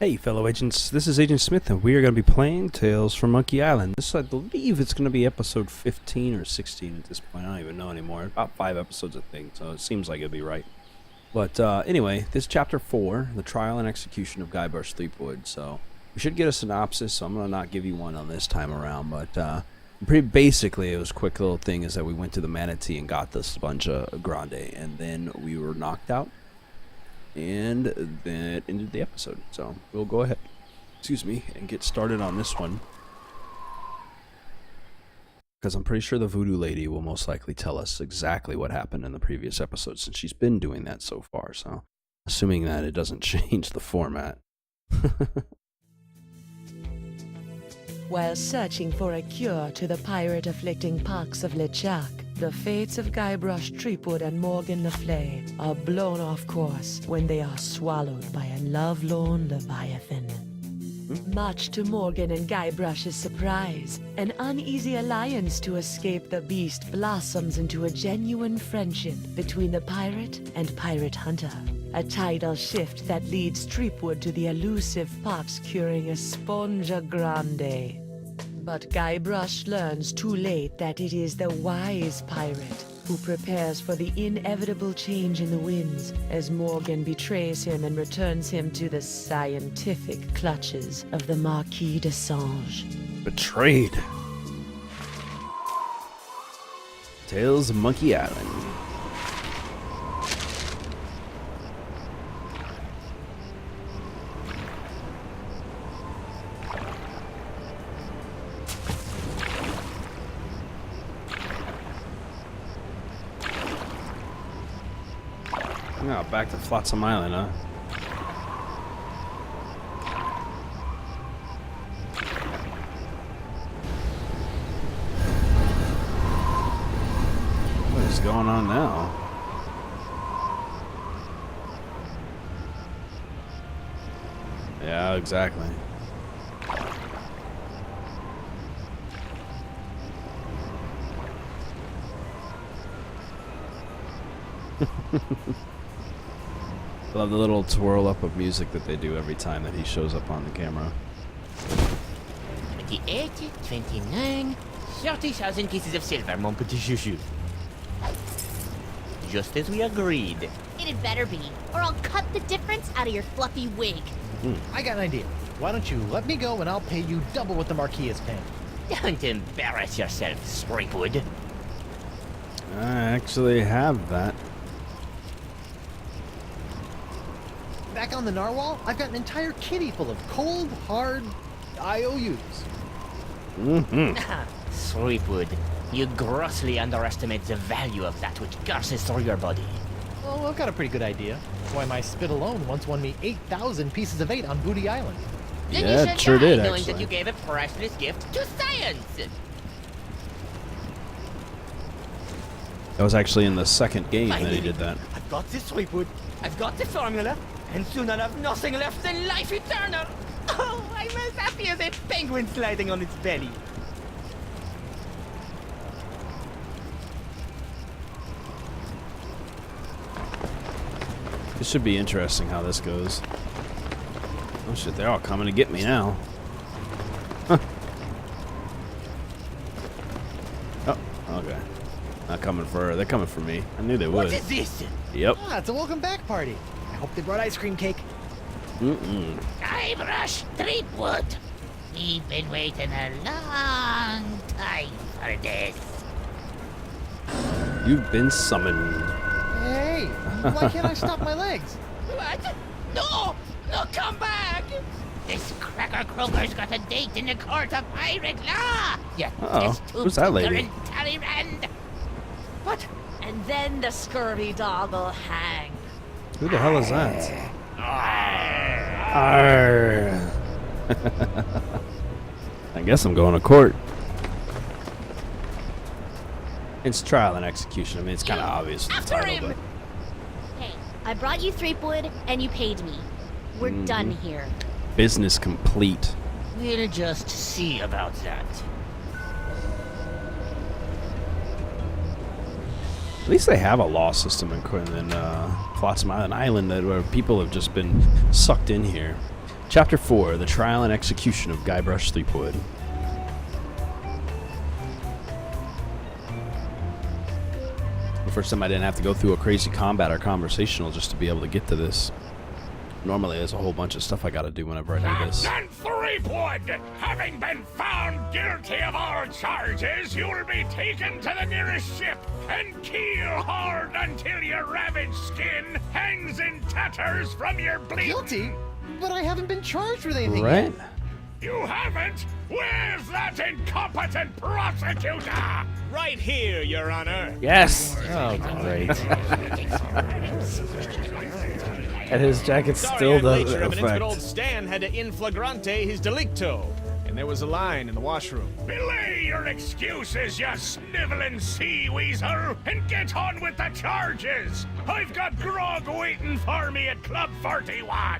Hey fellow agents, this is Agent Smith and we are going to be playing Tales from Monkey Island. This, I believe, it's going to be episode 15 or 16 at this point. I don't even know anymore. About 5 episodes, I think, so it seems like it'll be right. But anyway, this is chapter 4, the trial and execution of Guybrush Threepwood. So we should get a synopsis, so I'm going to not give you one on this time around. But pretty basically, it was a quick little thing is that we went to the Manatee and got the Spongia Grande, and then we were knocked out. And then it ended the episode. So we'll go ahead, and get started on this one. Because I'm pretty sure the voodoo lady will most likely tell us exactly what happened in the previous episode, since she's been doing that so far. So, assuming that it doesn't change the format. While searching for a cure to the pirate-afflicting pox of LeChuck, the fates of Guybrush Threepwood and Morgan Le Fay are blown off course when they are swallowed by a lovelorn Leviathan. Much to Morgan and Guybrush's surprise, an uneasy alliance to escape the beast blossoms into a genuine friendship between the pirate and pirate hunter. A tidal shift that leads Threepwood to the elusive pox curing a Spongia Grande. But Guybrush learns too late that it is the wise pirate who prepares for the inevitable change in the winds as Morgan betrays him and returns him to the scientific clutches of the Marquee DeSinge. Betrayed. Tales of Monkey Island. Oh, back to Flotsam Island, huh? What is going on now? Yeah, exactly. I love the little twirl up of music that they do every time that he shows up on the camera. 28, 29, 30,000 pieces of silver, mon petit chouchou. Just as we agreed. It had better be, or I'll cut the difference out of your fluffy wig. I got an idea. Why don't you let me go and I'll pay you double what the Marquis is paying. Don't embarrass yourself, Threepwood. I actually have that. Back on the narwhal, I've got an entire kitty full of cold, hard IOUs. Threepwood, you grossly underestimate the value of that which courses through your body. Well, I've got a pretty good idea. That's why my spit alone once won me 8,000 pieces of 8 on Booty Island. Then Yeah, you it should sure die did, knowing actually. that you gave a priceless gift to science. That was actually in the second game that he Finally, did that. I've got this, Threepwood. I've got the formula, and soon I'll have nothing left than life eternal. Oh, I'm as happy as a penguin sliding on its belly. This should be interesting how this goes. Oh shit, they're all coming to get me now. Huh. Oh, okay. Not coming for her. They're coming for me. I knew they would. What is this? Yep. Ah, it's a welcome back party. I hope they brought ice cream cake. Guybrush Threepwood. We've been waiting a long time for this. You've been summoned. Hey, why can't I stop my legs? What? No! No, come back! This cracker croaker's got a date in the court of pirate law! Yes, Uh-oh. Who's that lady? Talleyrand. What? And then the scurvy dog will hang. Who the hell is that? Arr. I guess I'm going to court. It's trial and execution. I mean, it's kind of obvious in the After title, him! but Hey, I brought you Threepwood, and you paid me. We're done here. business complete. We'll just see about that. At least they have a law system in Flotsam Island that where people have just been sucked in here. Chapter 4, The Trial and Execution of Guybrush Threepwood. The first time I didn't have to go through a crazy combat or conversational just to be able to get to this. Normally there's a whole bunch of stuff I gotta do whenever I do this. Captain Threepwood, having been found guilty of all charges, you will be taken to the nearest ship and keel hard until your ravaged skin hangs in tatters from your bleeding. Guilty? But I haven't been charged with anything Right? yet. You haven't? Where's that incompetent prosecutor? Right here, Your Honor. Yes! Oh, great. And his jacket Sorry, still I'm late, does Your Eminence, but old effect. Stan had to in flagrante his delicto. And there was a line in the washroom. Belay your excuses, you sniveling sea weasel, and get on with the charges. I've got grog waiting for me at Club 41.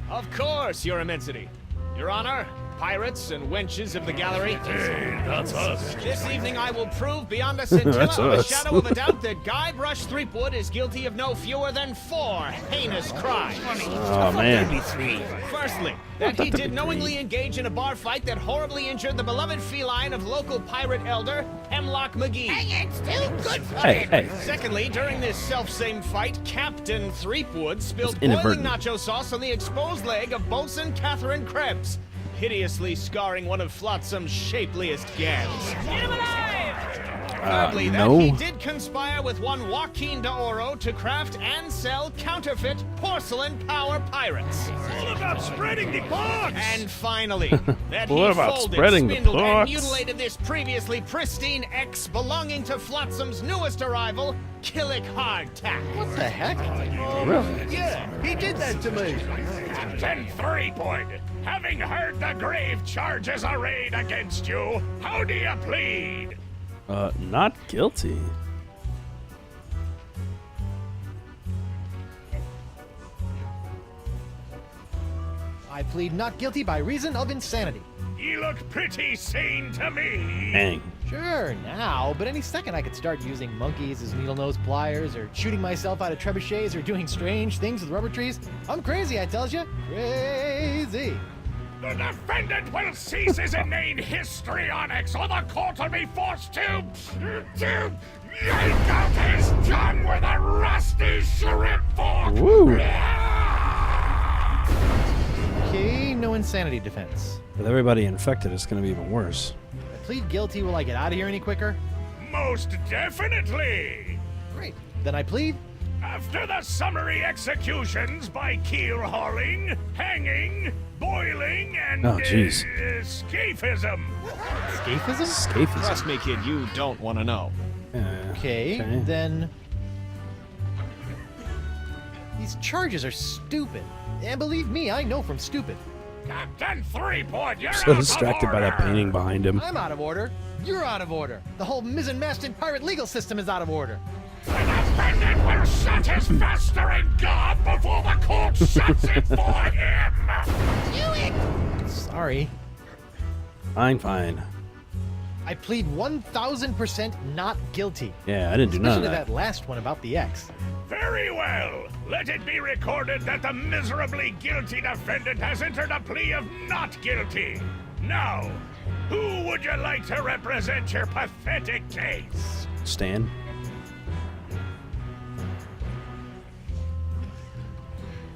Of course, Your Immensity. Your Honor, pirates and wenches of the gallery. Hey, that's us. This evening I will prove beyond a scintilla That's of a us. shadow of a doubt that Guybrush Threepwood is guilty of no fewer than 4 heinous crimes. Oh, man. Firstly, that he did knowingly engage in a bar fight that horribly injured the beloved feline of local pirate elder, Hemlock McGee. It's too good for Hey. Secondly, during this self-same fight, Captain Threepwood spilled It's boiling inadvertent. nacho sauce on the exposed leg of Boatswain Catherine Krebs, hideously scarring one of Flotsam's shapeliest gals. Thirdly, that no. he did conspire with one Joaquin de Oro to craft and sell counterfeit porcelain power pirates. All about spreading the bugs. And finally, that What he about folded, spreading the spindled, and pox? mutilated this previously pristine ex belonging to Flotsam's newest arrival, Killick Hardtack. What the heck? Really? Yeah, he did that to me. Captain Threepwood, having heard the grave charges arrayed against you, how do you plead? Not guilty. I plead not guilty by reason of insanity. You look pretty sane to me. Dang. Sure, now, but any second I could start using monkeys as needle-nose pliers, or shooting myself out of trebuchets, or doing strange things with rubber trees. I'm crazy, I tells you. Crazy. The defendant will cease his inane histrionics, or the court will be forced to yank out his tongue with a rusty shrimp fork. Woo. Okay, no insanity defense. With everybody infected, it's going to be even worse. I plead guilty. Will I get out of here any quicker? Most definitely. Great. Then I plead. After the summary executions by keel hauling, hanging, boiling, and Oh, jeez. escapism. Escapism? Escapism. Trust me, kid, you don't want to know. Okay, then. These charges are stupid. And believe me, I know from stupid. Captain Threepwood, you're So out distracted of by that order. painting behind him. I'm out of order. You're out of order. The whole mizzen-masted pirate legal system is out of order. The defendant will shut his festering gob before the court shuts it for him. Sorry. Fine. I plead 1,000% not guilty. Yeah, I didn't do none Especially of that that. last one about the X. Very well. Let it be recorded that the miserably guilty defendant has entered a plea of not guilty. Now, who would you like to represent your pathetic case? Stan?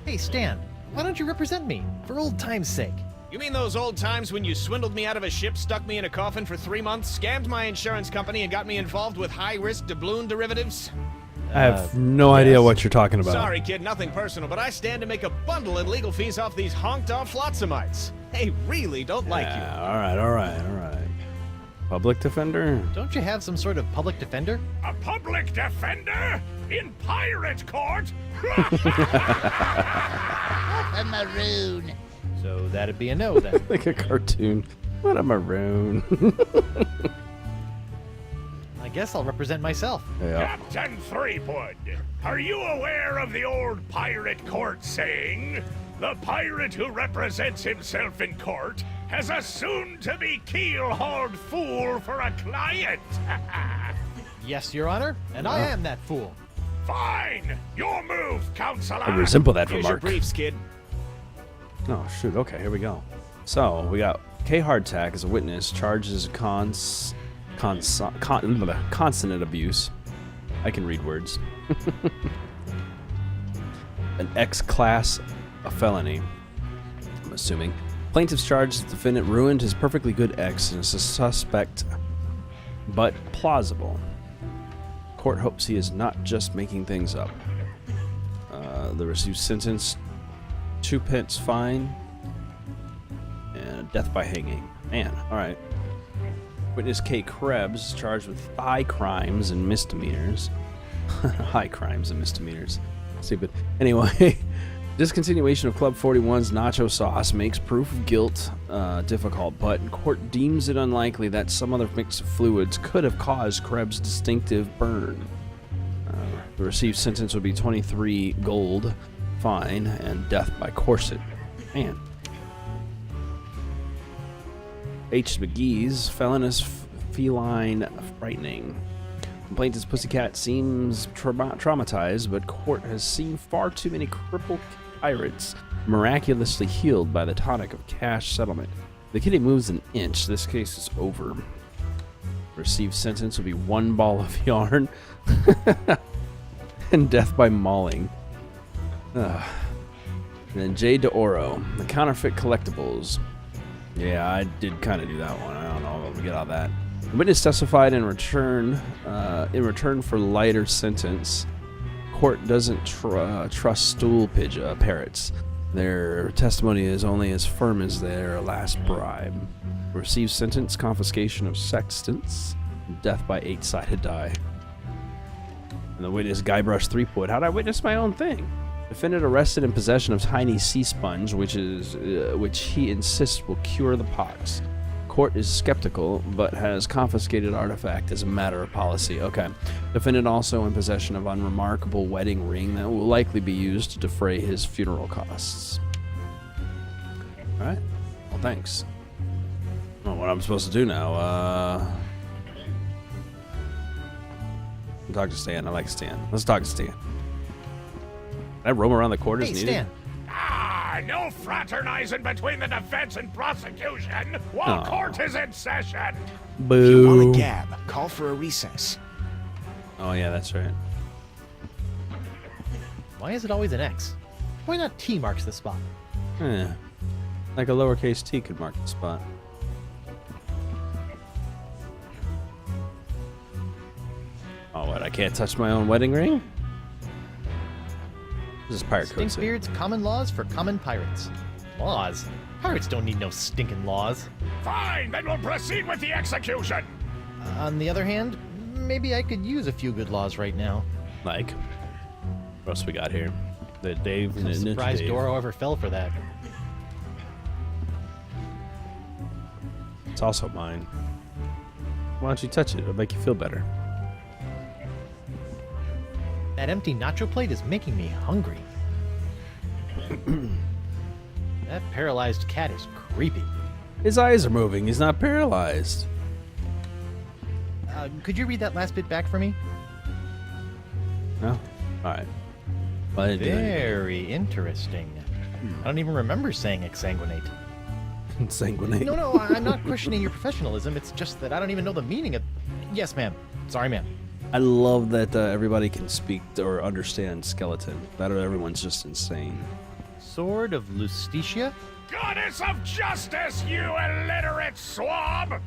Hey, Stan, why don't you represent me? For old time's sake. You mean those old times when you swindled me out of a ship, stuck me in a coffin for 3 months, scammed my insurance company, and got me involved with high-risk doubloon derivatives? I have no idea what you're talking about. Sorry, kid, nothing personal, but I stand to make a bundle in legal fees off these honked-off Flotsamites. They really don't like you. All right. Public defender? Don't you have some sort of public defender? A public defender? In pirate court? A maroon. So that'd be a no then. Like a cartoon. What a maroon. I guess I'll represent myself. Yeah. Captain Threepwood, are you aware of the old pirate court saying, the pirate who represents himself in court has a soon-to-be keel-hauled fool for a client? Yes, Your Honor, and I am that fool. Fine! Your move, Counselor! I resemble that Here's your remark. briefs, kid. Oh, shoot. Okay, here we go. So, we got K. Hardtack as a witness, charges consonant abuse. I can read words. An X-class felony, I'm assuming. Plaintiff's charges the defendant ruined his perfectly good ex and is a suspect, but plausible. Court hopes he is not just making things up. The received sentence, 2 pence fine, and death by hanging. Man, alright. Witness K. Krebs charged with high crimes and misdemeanors. High crimes and misdemeanors. Stupid. Anyway, discontinuation of Club 41's nacho sauce makes proof of guilt difficult, but court deems it unlikely that some other mix of fluids could have caused Krebs' distinctive burn. The received sentence would be 23 gold fine and death by corset. Man. H. McGee's felonious feline frightening. Plaintiff's pussycat seems traumatized, but court has seen far too many crippled pirates miraculously healed by the tonic of cash settlement. The kitty moves an inch. This case is over. Received sentence will be 1 ball of yarn and death by mauling. And then J. DeOro, the counterfeit collectibles. Yeah, I did kind of do that one. I don't know if we get all that. The witness testified in return for lighter sentence. Court doesn't trust stool parrots. Their testimony is only as firm as their last bribe. Received sentence, confiscation of sextants, death by 8-sided die. And the witness Guybrush 3-foot. How'd I witness my own thing? Defendant arrested in possession of tiny sea sponge, which he insists will cure the pox. Court is skeptical, but has confiscated artifact as a matter of policy. Okay. Defendant also in possession of unremarkable wedding ring that will likely be used to defray his funeral costs. All right. Well, thanks. Well, what I'm supposed to do now? Talk to Stan. I like Stan. Let's talk to Stan. Can I roam around the court as Hey, needed? Stan. No fraternizing between the defense and prosecution while court is in session. Boo. If you want a gab, call for a recess. Oh, yeah, that's right. Why is it always an X? Why not T marks the spot? Like a lowercase t could mark the spot. Oh, what? I can't touch my own wedding ring? This is pirate code. Stinkbeard's common laws for common pirates. Laws? Pirates don't need no stinking laws. Fine, then we'll proceed with the execution. On the other hand, maybe I could use a few good laws right now. Like, what else we got here? The Dave and I'm the Ninja surprised Dave. Doro ever fell for that. It's also mine. Why don't you touch it? It'll make you feel better. That empty nacho plate is making me hungry. That paralyzed cat is creepy. His eyes are moving. He's not paralyzed. Could you read that last bit back for me? No? All right. Well, I didn't do anything. Very interesting. I don't even remember saying exsanguinate. Sanguinate. No, I'm not questioning your professionalism. It's just that I don't even know the meaning of... Yes, ma'am. Sorry, ma'am. I love that everybody can speak or understand skeleton. That everyone's just insane. Sword of Lustitia? Goddess of justice, you illiterate swab!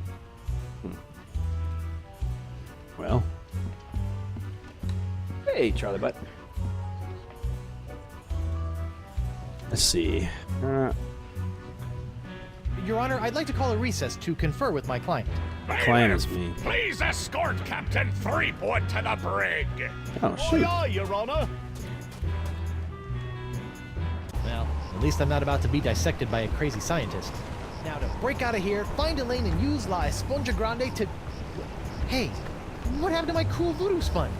Well. Hey, Charlie Butt. Let's see. Your Honor, I'd like to call a recess to confer with my client. Client is me. Please escort Captain Threepwood to the brig. Oh, shoot. Aye, Your Honor. Well, at least I'm not about to be dissected by a crazy scientist. Now to break out of here, find a lane and use La Esponja Grande to... Hey, what happened to my cool voodoo sponge?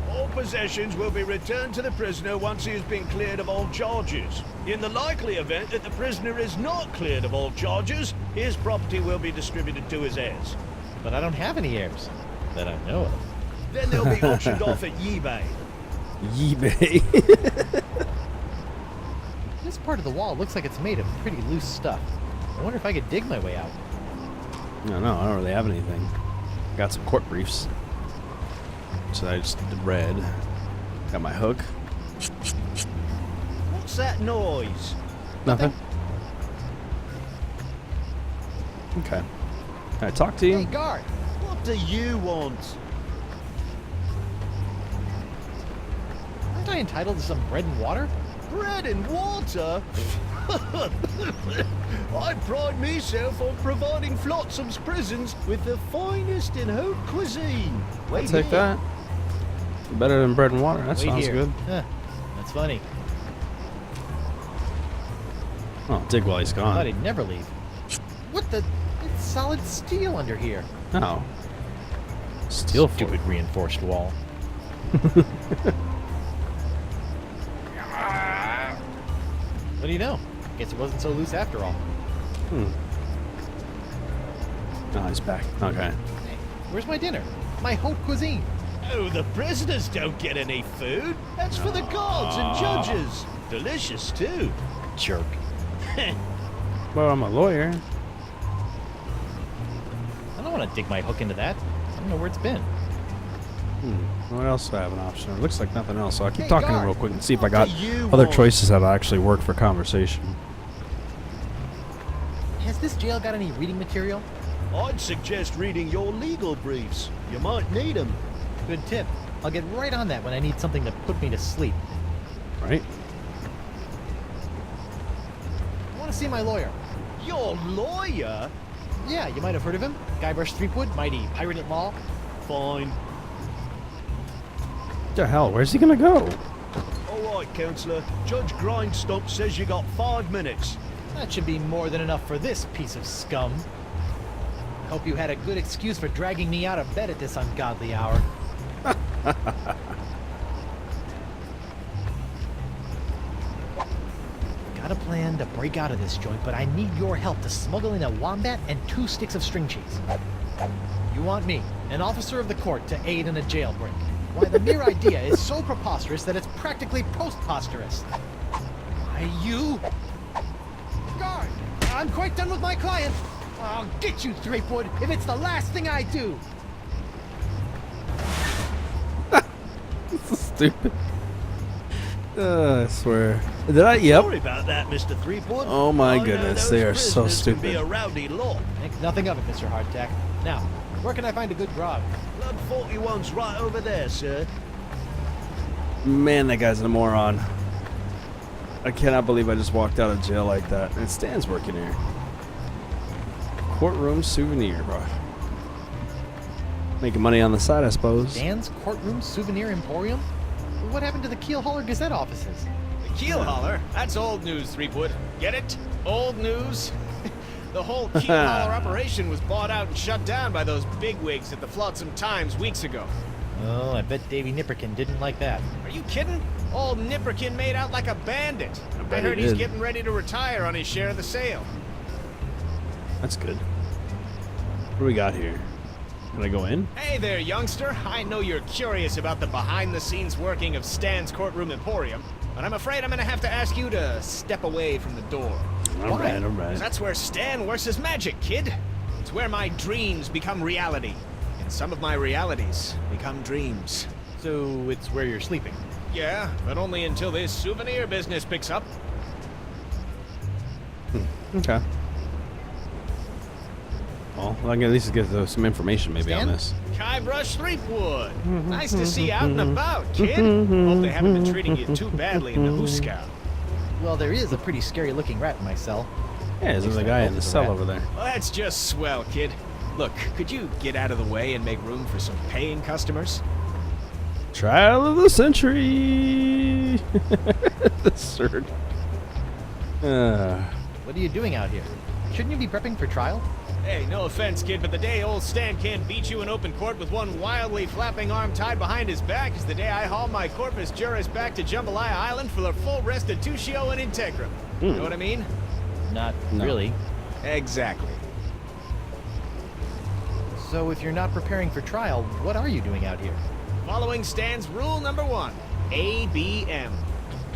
All possessions will be returned to the prisoner once he has been cleared of all charges. In the likely event that the prisoner is not cleared of all charges, his property will be distributed to his heirs. But I don't have any heirs that I know of. Then they'll be auctioned off at eBay. Yeebay. This part of the wall looks like it's made of pretty loose stuff. I wonder if I could dig my way out. No, I don't really have anything. Got some court briefs. So I just read. Got my hook. What's that noise? Nothing. Okay. Can I talk to you? Hey, guard! What do you want? Aren't I entitled to some bread and water? Bread and water? I pride myself on providing Flotsam's prisons with the finest in haute cuisine. I'll Wait take here. that. Better than bread and water. That Wait sounds here. good. Huh, that's funny. Oh, dig while he's I thought gone. he'd never leave. What the? It's solid steel under here. No. Steel for Stupid reinforced wall. What do you know? Guess it wasn't so loose after all. Oh, he's back. Okay. Hey, where's my dinner? My haute cuisine. Oh, the prisoners don't get any food. That's for the guards and judges. Delicious, too. Jerk. Well, I'm a lawyer. I don't want to dig my hook into that. I don't know where it's been. What else do I have an option? It looks like nothing else, so I'll keep Hey, talking to him guard. real quick and see if I What got do you other want? choices that actually work for conversation. Has this jail got any reading material? I'd suggest reading your legal briefs. You might need them. Good tip. I'll get right on that when I need something to put me to sleep. Right? I want to see my lawyer. Your lawyer? Yeah, you might have heard of him. Guybrush Threepwood, mighty pirate at law. Fine. What the hell? Where's he gonna go? All right, Counselor. Judge Grindstump says you got 5 minutes. That should be more than enough for this piece of scum. I hope you had a good excuse for dragging me out of bed at this ungodly hour. Got a plan to break out of this joint, but I need your help to smuggle in a wombat and 2 sticks of string cheese. You want me, an officer of the court, to aid in a jailbreak? Why, the mere idea is so preposterous that it's practically postposterous. Why, you... Guard! I'm quite done with my client. I'll get you, Threepwood, if it's the last thing I do. This is stupid. I swear. Did I? Yep. Sorry about that, Mr. Threepwood. Oh my I know goodness, those they are so prisoners can be stupid. a rowdy lot. Think nothing of it, Mr. Hardtack. Now, where can I find a good grog? Club 41's right over there, sir. Man, that guy's a moron. I cannot believe I just walked out of jail like that. And Stan's working here. Courtroom souvenir, bro. Making money on the side, I suppose. Dan's Courtroom Souvenir Emporium? What happened to the Keel Hauler Gazette offices? The keel hauler? That's old news, Threepwood. Get it? Old news? The whole keel hauler operation was bought out and shut down by those bigwigs at the Flotsam Times weeks ago. Oh, I bet Davy Nipperkin didn't like that. Are you kidding? Old Nipperkin made out like a bandit. I bet he heard he's did. getting ready to retire on his share of the sale. That's good. What do we got here? Can I go in? Hey there, youngster. I know you're curious about the behind-the-scenes working of Stan's Courtroom Emporium, but I'm afraid I'm gonna have to ask you to step away from the door. All right, all right. That's where Stan works his magic, kid. It's where my dreams become reality, and some of my realities become dreams. So it's where you're sleeping. Yeah, but only until this souvenir business picks up. Okay. Well, I can at least get some information maybe on Stan? this. Guybrush Threepwood. Nice to see you out and about, kid. Hope they haven't been treating you too badly in the Huskow. Well, there is a pretty scary-looking rat in my cell. Yeah, there's a guy in the cell over there. Well, that's just swell, kid. Look, could you get out of the way and make room for some paying customers? Trial of the century. The surge. What are you doing out here? Shouldn't you be prepping for trial? Hey, no offense, kid, but the day old Stan can't beat you in open court with one wildly flapping arm tied behind his back is the day I haul my corpus juris back to Jambalaya Island for the full restitutio and integrum. You know what I mean? Not No. really. Exactly. So if you're not preparing for trial, what are you doing out here? Following Stan's rule number 1, ABM.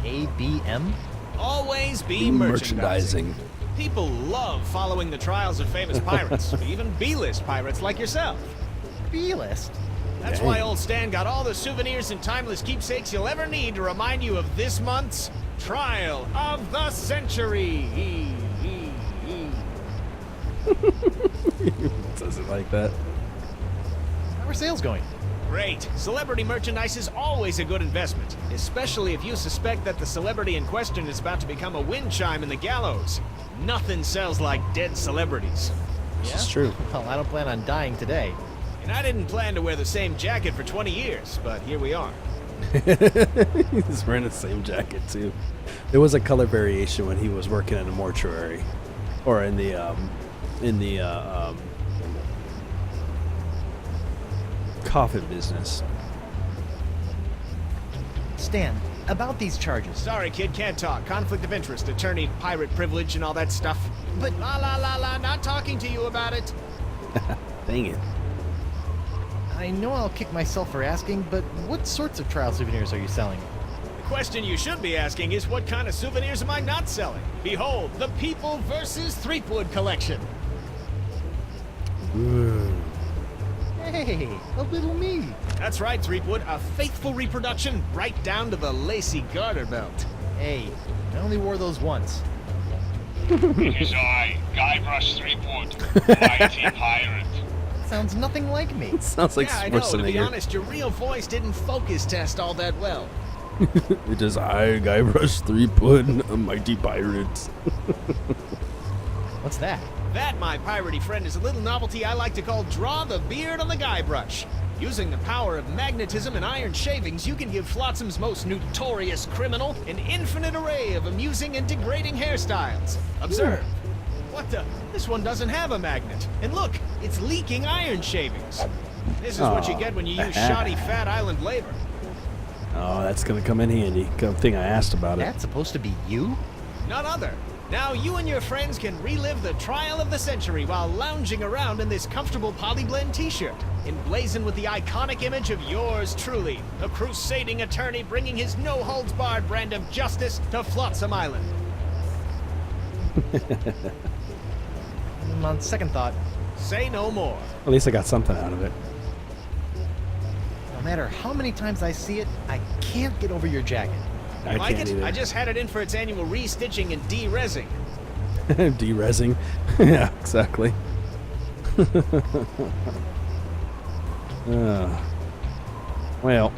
ABM? always be merchandising. People love following the trials of famous pirates, even B-list pirates like yourself. B-list? That's Dang. why old Stan got all the souvenirs and timeless keepsakes you'll ever need to remind you of this month's Trial of the Century. Says it like that. How are sales going? Great. Celebrity merchandise is always a good investment, especially if you suspect that the celebrity in question is about to become a wind chime in the gallows. Nothing sells like dead celebrities. It's true. Well, I don't plan on dying today. And I didn't plan to wear the same jacket for 20 years, but here we are. He's wearing the same jacket too. There was a color variation when he was working in a mortuary, or in the coffin business. Stan, about these charges. Sorry, kid, can't talk. Conflict of interest, attorney, pirate privilege, and all that stuff. But La, not talking to you about it. Dang it. I know I'll kick myself for asking, but what sorts of trial souvenirs are you selling? The question you should be asking is what kind of souvenirs am I not selling? Behold, the People vs. Threepwood collection. Ooh. Hey, a little me. That's right, Threepwood, a faithful reproduction right down to the lacy garter belt. Hey, I only wore those once. It is I, Guybrush Threepwood, mighty pirate. Sounds nothing like me. Sounds like Yeah, I know, to be Schwarzenegger. honest, your real voice didn't focus test all that well. It is I, Guybrush Threepwood, a mighty pirate. What's that? That, my piratey friend, is a little novelty I like to call Draw the Beard on the Guybrush. Using the power of magnetism and iron shavings, you can give Flotsam's most notorious criminal an infinite array of amusing and degrading hairstyles. Observe. What the? This one doesn't have a magnet. And look, it's leaking iron shavings. This is what you get when you use shoddy Fat Island labor. Oh, that's gonna come in handy. Good thing I asked about it. That's supposed to be you? None other. Now you and your friends can relive the trial of the century while lounging around in this comfortable polyblend t-shirt, emblazoned with the iconic image of yours truly, a crusading attorney bringing his no-holds-barred brand of justice to Flotsam Island. On second thought, Say no more. At least I got something out of it. no matter how many times I see it, I can't get over your jacket. I Like can't it? either. I just had it in for its annual re-stitching and de-resing. De-resing. Yeah, exactly. Well,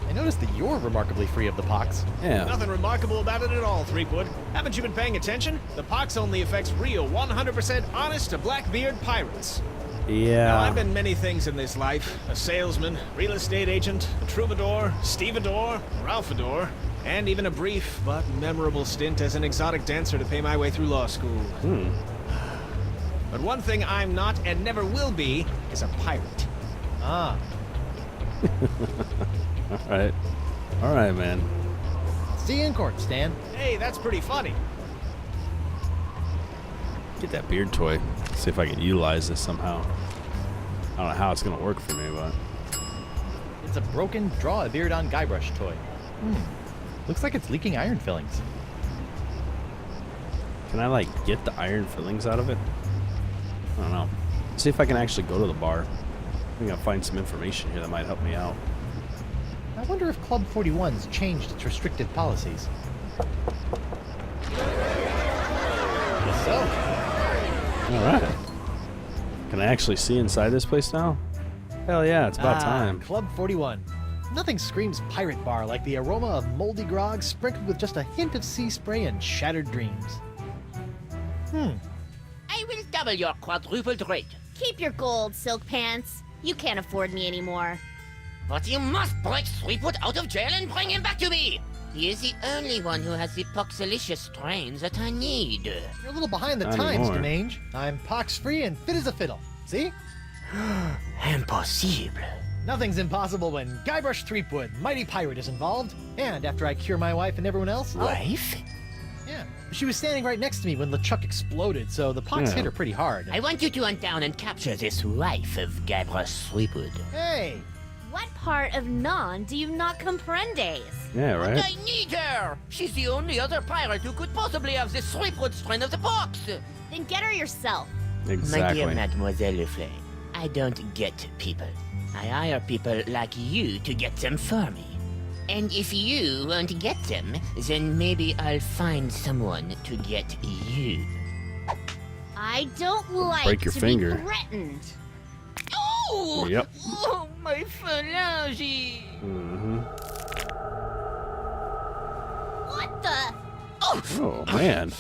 I noticed that you're remarkably free of the pox. yeah. Nothing remarkable about it at all, Threepwood. Haven't you been paying attention? The pox only affects real, 100% honest to Blackbeard pirates. Now, I've Yeah. been many things in this life. A salesman, real estate agent, a troubadour, stevedore, ralphador, and even a brief but memorable stint as an exotic dancer to pay my way through law school. But one thing I'm not and never will be is a pirate. Ah, All right. All right, man. see you in court, Stan. Hey, that's pretty funny. Get that beard toy. See if I can utilize this somehow. I don't know how it's gonna work for me, but It's a broken draw a beard on Guybrush toy. Looks like it's leaking iron fillings. can I like get the iron fillings out of it? I don't know. See if I can actually go to the bar. I think I'll find some information here that might help me out. I wonder if Club 41's changed its restrictive policies. Guess so. All right. Can I actually see inside this place now? Hell yeah, it's about time. Club 41. Nothing screams pirate bar like the aroma of moldy grog sprinkled with just a hint of sea spray and shattered dreams. I will double your quadrupled rate. Keep your gold, Silk Pants. You can't afford me anymore. But you must break Threepwood out of jail and bring him back to me. He is the only one who has the poxalicious strains that I need. You're a little behind the Not times, anymore. Demange. I'm pox-free and fit as a fiddle. See? Impossible. Nothing's impossible when Guybrush Threepwood, mighty pirate, is involved. And after I cure my wife and everyone else, Wife? Yeah. She was standing right next to me when LeChuck exploded, so the pox Yeah. hit her pretty hard. I want you to hunt down and capture this wife of Guybrush Threepwood. Hey! What part of non do you not comprendes? Yeah, But right? I need her! She's the only other pirate who could possibly have the Threepwood strain of the pox! Then get her yourself. Exactly. My dear Mademoiselle Leflay, I don't get people. I hire people like you to get them for me. And if you won't get them, then maybe I'll find someone to get you. I don't like Break your to finger. be threatened. Oh! Yep. Oh, my phalange! Mm-hmm. What the? Oh, man.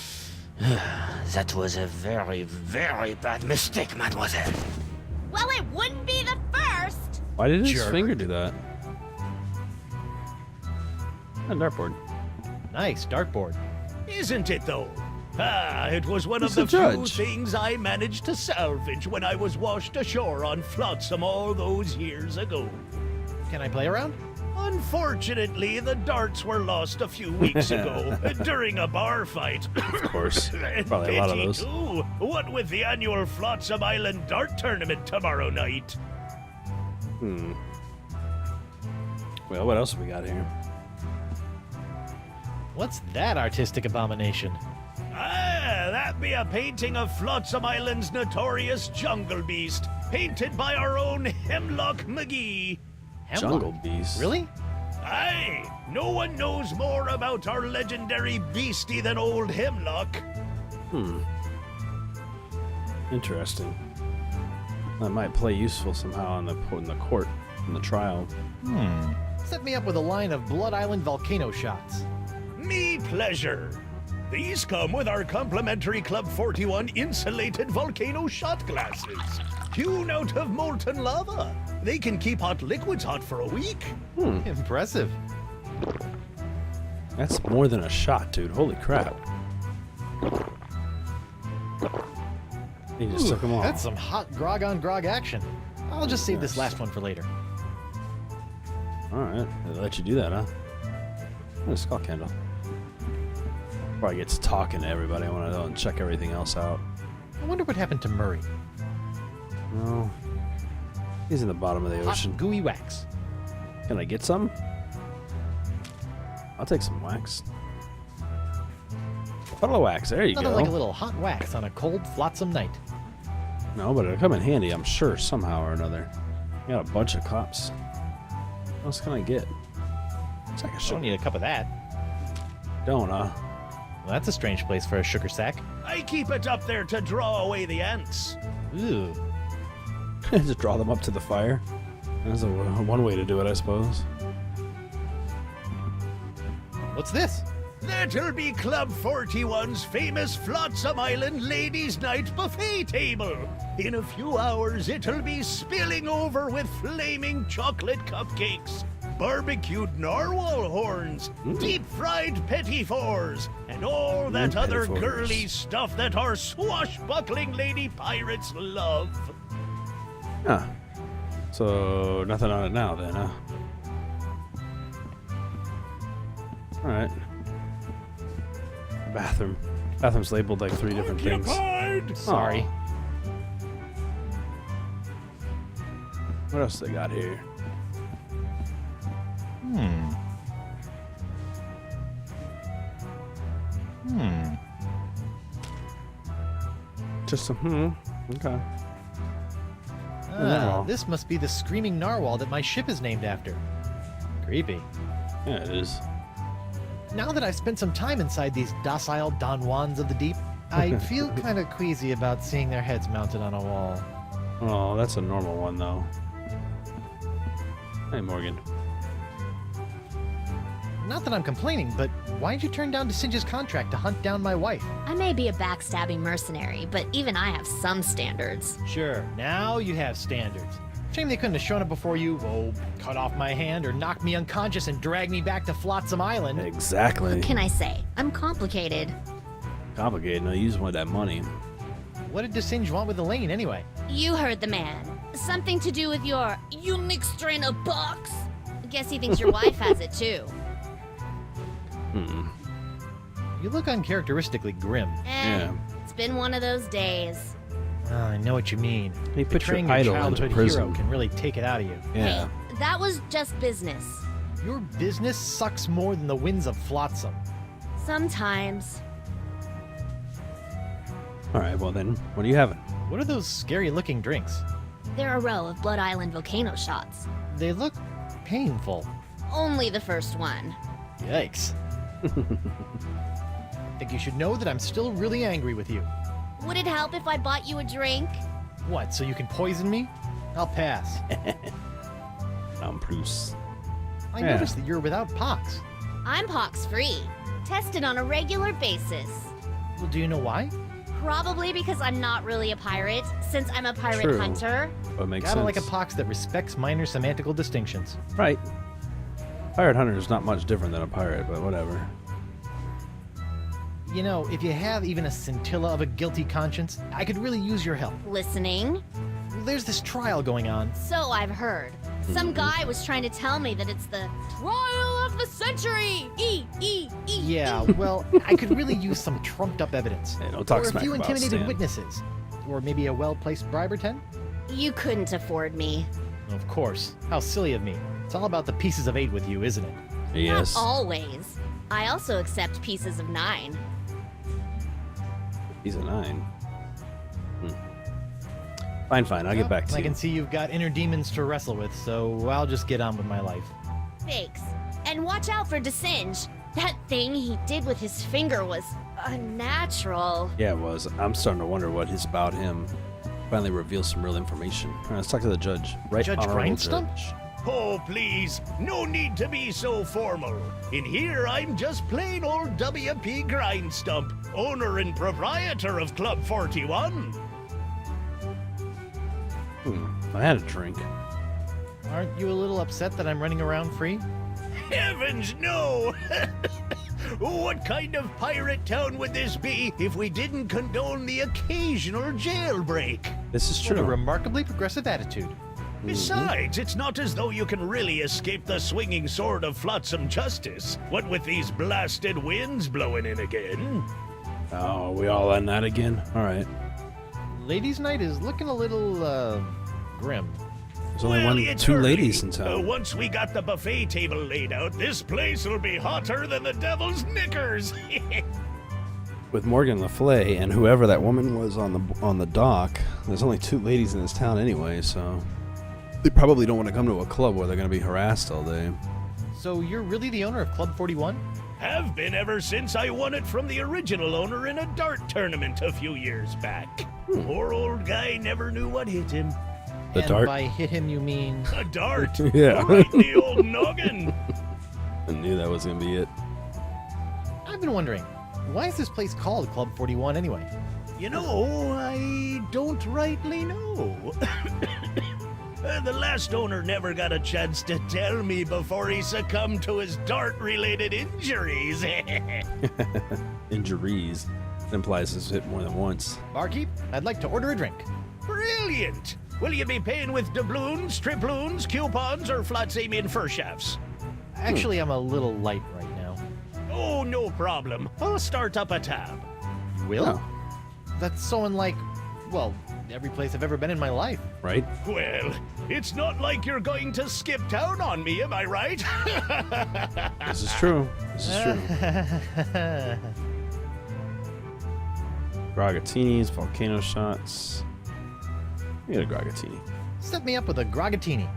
That was a very, very bad mistake, mademoiselle. Well, it wouldn't be the first. Why did his Jerk. finger do that? A dartboard. Nice, dartboard. Isn't it, though? Ah, it was one He's of the the few judge. things I managed to salvage when I was washed ashore on Flotsam all those years ago. Can I play around? Unfortunately, the darts were lost a few weeks ago during a bar fight. Of course. And Probably a lot of pity, those. too, what with the annual Flotsam Island Dart Tournament tomorrow night. Hmm. Well, what else have we got here? What's that artistic abomination? Ah, that be a painting of Flotsam Island's notorious jungle beast, painted by our own Hemlock McGee. Hemlock? Jungle beast. Really? Aye, no one knows more about our legendary beastie than old Hemlock. Hmm. Interesting. That might play useful somehow in the court, in the trial. Set me up with a line of Blood Island volcano shots. Me pleasure. These come with our complimentary Club 41 insulated volcano shot glasses. Hewn out of molten lava. They can keep hot liquids hot for a week. Impressive. That's more than a shot, dude. Holy crap. He just took them all. That's some hot grog on grog action. I'll just save this last one for later. Alright. They let you do that, huh? Oh, skull candle. Probably gets talking to everybody. I want to check everything else out. I wonder what happened to Murray. No. He's in the bottom of the Hot ocean. gooey wax. Can I get some? I'll take some wax. Bottle of wax. There you Nothing go. like a little hot wax on a cold, flotsam night. No, but it'll come in handy, I'm sure, somehow or another. I got a bunch of cups. What else can I get? It's like a I don't sugar. need a cup of that. Don't, huh? Well, that's a strange place for a sugar sack. I keep it up there to draw away the ants. Ooh. Just draw them up to the fire. That's one way to do it, I suppose. What's this? That'll be Club 41's famous Flotsam Island Ladies' Night buffet table. In a few hours, it'll be spilling over with flaming chocolate cupcakes, barbecued narwhal horns, deep-fried petit fours, and all that other petit fours. girly stuff that our swashbuckling lady pirates love. Huh. So, nothing on it now, then, huh? Alright. Bathroom. Bathroom's labeled like 3 different things. Occupied! Sorry. What else they got here? Just some, okay. Ah, this must be the screaming narwhal that my ship is named after. Creepy. Yeah, it is. Now that I've spent some time inside these docile Don Juans of the deep, I feel kind of queasy about seeing their heads mounted on a wall. Oh, that's a normal one, though. Hey, Morgan. Not that I'm complaining, but why'd you turn down DeSinge's contract to hunt down my wife? I may be a backstabbing mercenary, but even I have some standards. Sure, now you have standards. Shame they couldn't have shown up before you, cut off my hand or knock me unconscious and drag me back to Flotsam Island. Exactly. What can I say? I'm complicated. Complicated. No, you just want that money. What did DeSinge want with Elaine anyway? You heard the man. Something to do with your unique strain of box? Guess he thinks your wife has it too. You look uncharacteristically grim. Yeah. It's been one of those days. I know what you mean. He put Betraying your your idol into childhood prison. hero can really take it out of you. Yeah. Hey, That was just business. Your business sucks more than the winds of Flotsam. Sometimes. All right, well then, what are you having? What are those scary-looking drinks? They're a row of Blood Island volcano shots. They look painful. Only the first one. Yikes. I think you should know that I'm still really angry with you. Would it help if I bought you a drink? What, so you can poison me? I'll pass. Bruce. I Yeah. noticed that you're without pox. I'm pox-free. Tested on a regular basis. Well, do you know why? Probably because I'm not really a pirate, since I'm a pirate True. hunter. What makes Gotta sense? like a pox that respects minor semantical distinctions. Right. Pirate hunter is not much different than a pirate, but whatever. You know, if you have even a scintilla of a guilty conscience, I could really use your help. Listening? There's this trial going on. So I've heard. Some guy was trying to tell me that it's the trial of the century! Yeah, well, I could really use some trumped-up evidence. Hey, don't talk or a smack few about intimidated Stan. witnesses. Or maybe a well-placed bribe or 10? You couldn't afford me. Of course. How silly of me. It's all about the pieces of 8 with you, isn't it? Yes. Not always. I also accept pieces of 9. He's a 9. Fine. I'll get back to I you. can see you've got inner demons to wrestle with, so I'll just get on with my life. Thanks. And watch out for DeSinge. That thing he did with his finger was unnatural. Yeah, it was. I'm starting to wonder what is about him. Finally reveals some real information. All right, let's talk to the judge. Right, Judge honorable Grindstump? Judge. Oh, please, no need to be so formal. In here, I'm just plain old W.P. Grindstump, owner and proprietor of Club 41. I had a drink. Aren't you a little upset that I'm running around free? Heavens, no! What kind of pirate town would this be if we didn't condone the occasional jailbreak? This is What a true. remarkably progressive attitude. Besides, it's not as though you can really escape the swinging sword of flotsam justice. What with these blasted winds blowing in again? Oh, we all on that again? All right. Ladies' night is looking a little, grim. There's only it's two early. ladies in town. Once we got the buffet table laid out, this place will be hotter than the devil's knickers. With Morgan Le Fay and whoever that woman was on the dock, there's only 2 ladies in this town anyway, so they probably don't want to come to a club where they're going to be harassed all day. So you're really the owner of Club 41? Have been ever since I won it from the original owner in a dart tournament a few years back. Poor old guy never knew what hit him. The And dart? by hit him, you mean... A dart. Yeah. Right in the old noggin. I knew that was going to be it. I've been wondering, why is this place called Club 41 anyway? You know, I don't rightly know. The last owner never got a chance to tell me before he succumbed to his dart-related injuries. Injuries. It implies it's hit more than once. Barkeep, I'd like to order a drink. Brilliant! Will you be paying with doubloons, triploons, coupons, or Flotsamian fur shafts? Actually, I'm a little light right now. Oh, no problem. I'll start up a tab. You will? Oh. That's so unlike, well, every place I've ever been in my life. Right? Well, it's not like you're going to skip town on me, am I right? This is true. This is true. Grogatinis, volcano shots. We get a grogatini. Set me up with a grogatini.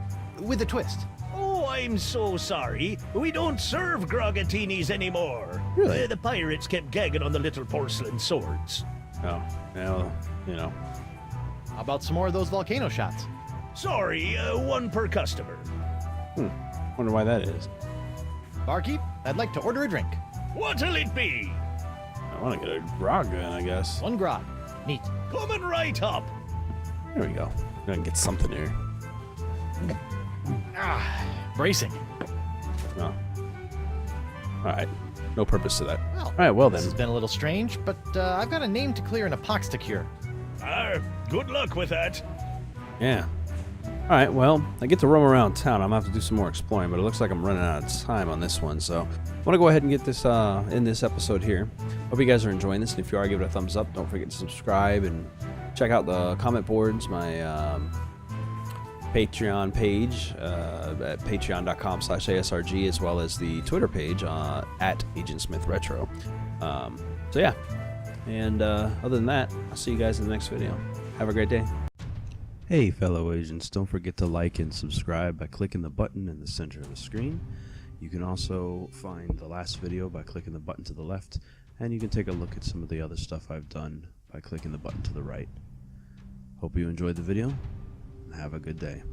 With a twist. Oh, I'm so sorry. We don't serve grogatinis anymore. Really? The pirates kept gagging on the little porcelain swords. Oh, well, you know. How about some more of those volcano shots? Sorry, 1 per customer. Wonder why that is. Barkeep, I'd like to order a drink. What'll it be? I want to get a grog gun, I guess. 1 grog. Neat. Coming right up. There we go. Gonna get something here. Bracing. Oh. Alright. No purpose to that. Well, Alright, well this then. has been a little strange, but I've got a name to clear and a pox to cure. Good luck with that. Yeah. Alright, well, I get to roam around town. I'm gonna have to do some more exploring, but it looks like I'm running out of time on this one, so I want to go ahead and get this in this episode here. Hope you guys are enjoying this, and if you are, give it a thumbs up. Don't forget to subscribe and check out the comment boards, my Patreon page at patreon.com/ASRG, as well as the Twitter page at Agent Smith Retro. So yeah, and other than that, I'll see you guys in the next video. Have a great day. Hey fellow agents, don't forget to like and subscribe by clicking the button in the center of the screen. You can also find the last video by clicking the button to the left, and you can take a look at some of the other stuff I've done by clicking the button to the right. Hope you enjoyed the video, and have a good day.